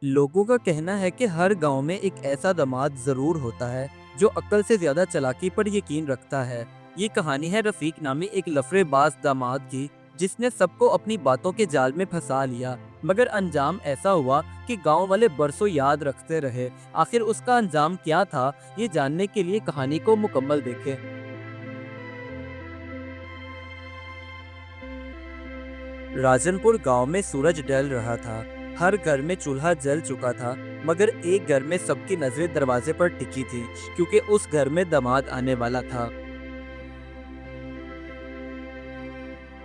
लोगों का कहना है कि हर गांव में एक ऐसा दामाद जरूर होता है जो अक्ल से ज्यादा चालाकी पर यकीन रखता है। ये कहानी है रफीक नामी एक लफड़ेबाज दामाद की, जिसने सबको अपनी बातों के जाल में फंसा लिया। मगर अंजाम ऐसा हुआ कि गांव वाले बरसों याद रखते रहे। आखिर उसका अंजाम क्या था, ये जानने के लिए कहानी को मुकम्मल देखें। राजनपुर गांव में सूरज ढल रहा था। हर घर में चूल्हा जल चुका था, मगर एक घर में सबकी नजरें दरवाजे पर टिकी थी, क्योंकि उस घर में दामाद आने वाला था।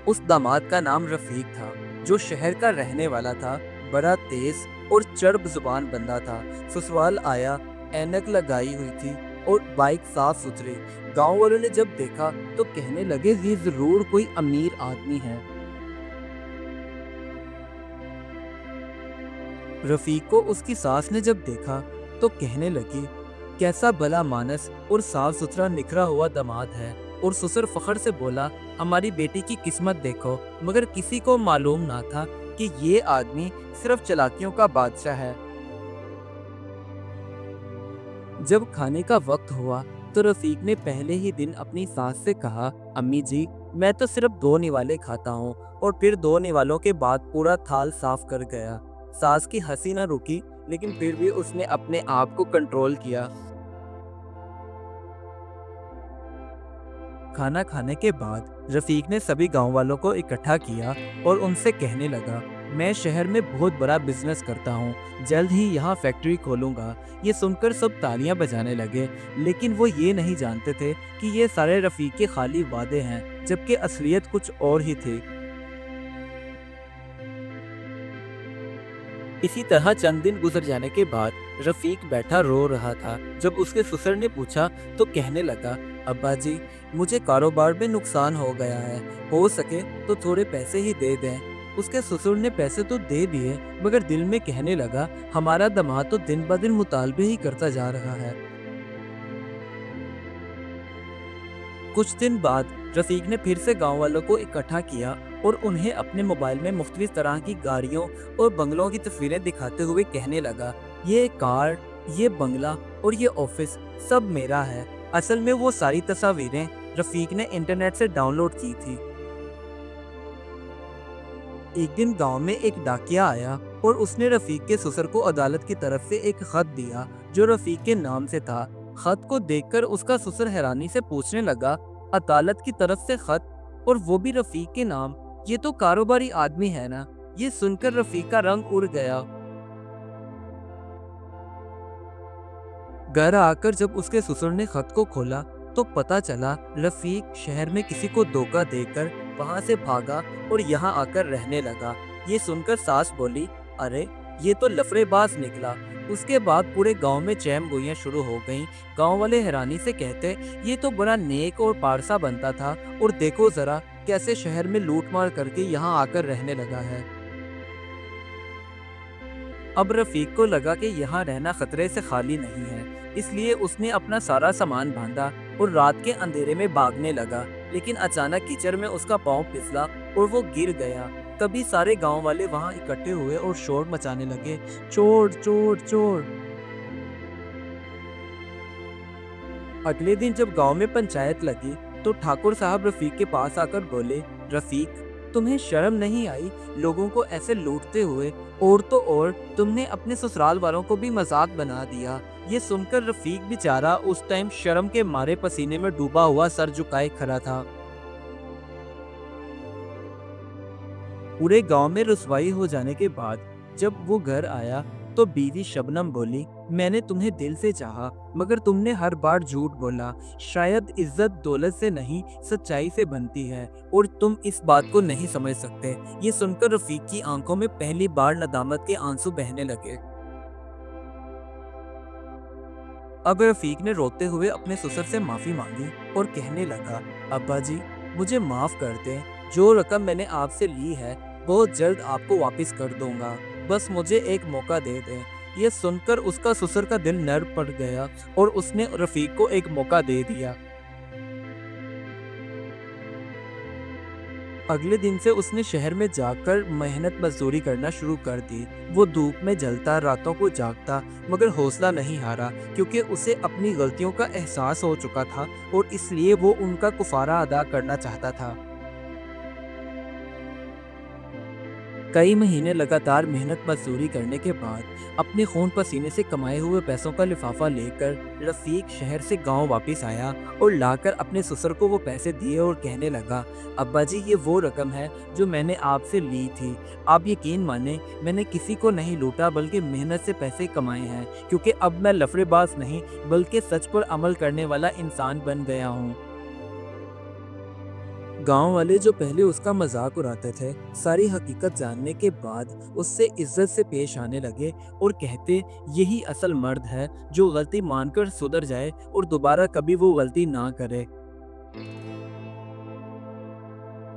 उस दामाद का नाम रफीक था, जो शहर का रहने वाला था। बड़ा तेज और चर्ब जुबान बंदा था। ससुराल आया, ऐनक लगाई हुई थी और बाइक साफ सुथरी। गांव वालों ने जब देखा तो कहने लगे, ये जरूर कोई अमीर आदमी है। रफीक को उसकी सास ने जब देखा तो कहने लगी, कैसा भला मानस और साफ सुथरा निखरा हुआ दामाद है। और ससुर फखर से बोला, हमारी बेटी की किस्मत देखो। मगर किसी को मालूम ना था कि ये आदमी सिर्फ चालाकियों का बादशाह है। जब खाने का वक्त हुआ तो रफीक ने पहले ही दिन अपनी सास से कहा, अम्मी जी, मैं तो सिर्फ 2 निवाले खाता हूँ। और फिर 2 निवालों के बाद पूरा थाल साफ कर गया। सास की हंसी न रुकी, लेकिन फिर भी उसने अपने आप को कंट्रोल किया। खाना खाने के बाद रफीक ने सभी गांव वालों को इकट्ठा किया और उनसे कहने लगा, मैं शहर में बहुत बड़ा बिजनेस करता हूँ, जल्द ही यहाँ फैक्ट्री खोलूंगा। ये सुनकर सब तालियां बजाने लगे, लेकिन वो ये नहीं जानते थे कि ये सारे रफीक के खाली वादे हैं, जबकि असलियत कुछ और ही थी। इसी तरह चंद दिन गुजर जाने के बाद रफीक बैठा रो रहा था। जब उसके ससुर ने पूछा तो कहने लगा, अब्बा जी, मुझे कारोबार में नुकसान हो गया है, हो सके तो थोड़े पैसे ही दे दें। उसके ससुर ने पैसे तो दे दिए, मगर दिल में कहने लगा, हमारा दामाद तो दिन ब दिन मुतालबे ही करता जा रहा है। कुछ दिन बाद रफीक ने फिर से गांव वालों को इकट्ठा किया और उन्हें अपने मोबाइल में मुख्तलिफ तरह की गाड़ियों और बंगलों की तस्वीरें दिखाते हुए कहने लगा, ये कार, ये बंगला और ये ऑफिस सब मेरा है। असल में वो सारी तस्वीरें रफीक ने इंटरनेट से डाउनलोड की थी। एक दिन गांव में एक डाकिया आया और उसने रफीक के ससुर को अदालत की तरफ से एक खत दिया, जो रफीक के नाम से था। खत को देखकर उसका ससुर हैरानी से पूछने लगा, अदालत की तरफ से खत, और वो भी रफीक के नाम, ये तो कारोबारी आदमी है ना। ये सुनकर रफीक का रंग उड़ गया। घर आकर जब उसके ससुर ने खत को खोला तो पता चला रफीक शहर में किसी को धोखा देकर वहां से भागा और यहाँ आकर रहने लगा। ये सुनकर सास बोली, अरे ये तो लफड़ेबाज निकला। उसके बाद पूरे गांव में चैम गोइयां शुरू हो गईं। गांव वाले हैरानी से कहते, ये तो बड़ा नेक और पारसा बनता था, और देखो जरा कैसे शहर में लूट मार करके यहाँ आकर रहने लगा है। अब रफीक को लगा कि यहाँ रहना खतरे से खाली नहीं है, इसलिए उसने अपना सारा सामान बांधा और रात के अंधेरे में भागने लगा। लेकिन अचानक कीचड़ में उसका पांव फिसला और वो गिर गया। तभी सारे गांव वाले वहां इकट्ठे हुए और शोर मचाने लगे, चोर चोर चोर। अगले दिन जब गांव में पंचायत लगी तो ठाकुर साहब रफीक के पास आकर बोले, रफीक, तुम्हें शर्म नहीं आई लोगों को ऐसे लूटते हुए? और तो और तुमने अपने ससुराल वालों को भी मजाक बना दिया। ये सुनकर रफीक बेचारा उस टाइम शर्म के मारे पसीने में डूबा हुआ सर झुकाए खड़ा था। पूरे गांव में रुसवाई हो जाने के बाद जब वो घर आया तो बीवी शबनम बोली, मैंने तुम्हें दिल से चाहा, मगर तुमने हर बार झूठ बोला। शायद इज्जत दौलत से नहीं, सच्चाई से बनती है, और तुम इस बात को नहीं समझ सकते। ये सुनकर रफीक की आंखों में पहली बार नदामत के आंसू बहने लगे। अब रफीक ने रोते हुए अपने ससुर से माफी मांगी और कहने लगा, अब्बा जी, मुझे माफ कर दें। जो रकम मैंने आपसे ली है बहुत जल्द आपको वापस कर दूंगा, बस मुझे एक मौका दे दें। ये सुनकर उसका ससुर का दिल नर्म पड़ गया और उसने रफीक को एक मौका दे दिया। अगले दिन से उसने शहर में जाकर मेहनत मजदूरी करना शुरू कर दी। वो धूप में जलता, रातों को जागता, मगर हौसला नहीं हारा, क्योंकि उसे अपनी गलतियों का एहसास हो चुका था और इसलिए वो उनका कुफारा अदा करना चाहता था। कई महीने लगातार मेहनत मजदूरी करने के बाद अपने खून पसीने से कमाए हुए पैसों का लिफाफा लेकर रफीक शहर से गांव वापस आया और लाकर अपने ससुर को वो पैसे दिए और कहने लगा, अब्बा जी, ये वो रकम है जो मैंने आपसे ली थी। आप यकीन माने, मैंने किसी को नहीं लूटा बल्कि मेहनत से पैसे कमाए हैं, क्योंकि अब मैं लफड़ेबाज नहीं बल्कि सच पर अमल करने वाला इंसान बन गया हूँ। गांव वाले जो पहले उसका मजाक उड़ाते थे, सारी हकीकत जानने के बाद उससे इज्जत से पेश आने लगे और कहते, यही असल मर्द है जो गलती मानकर सुधर जाए और दोबारा कभी वो गलती ना करे।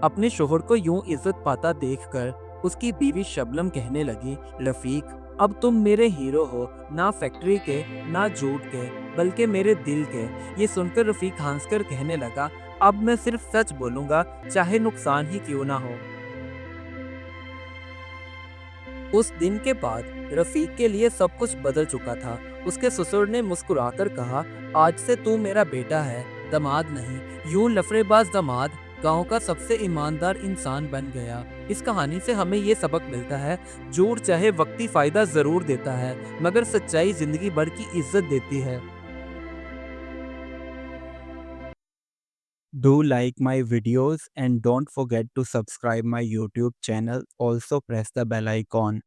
अपने शोहर को यूं इज्जत पाता देखकर उसकी बीवी शबनम कहने लगी, रफीक, अब तुम मेरे हीरो हो, ना फैक्ट्री के, ना झूठ के, बल्कि मेरे दिल के। ये सुनकर रफीक हंसकर कहने लगा, अब मैं सिर्फ सच बोलूंगा, चाहे नुकसान ही क्यों ना हो। उस दिन के बाद रफीक के लिए सब कुछ बदल चुका था। उसके ससुर ने मुस्कुराकर कहा, आज से तू मेरा बेटा है, दामाद नहीं। यूं लफड़ेबाज दामाद गांव का सबसे ईमानदार इंसान बन गया। इस कहानी से हमें ये सबक मिलता है, झूठ चाहे वक्ती फायदा जरूर देता है, मगर सच्चाई जिंदगी भर की इज्जत देती है। Do like my videos and don't forget to subscribe my YouTube channel. Also press the bell icon.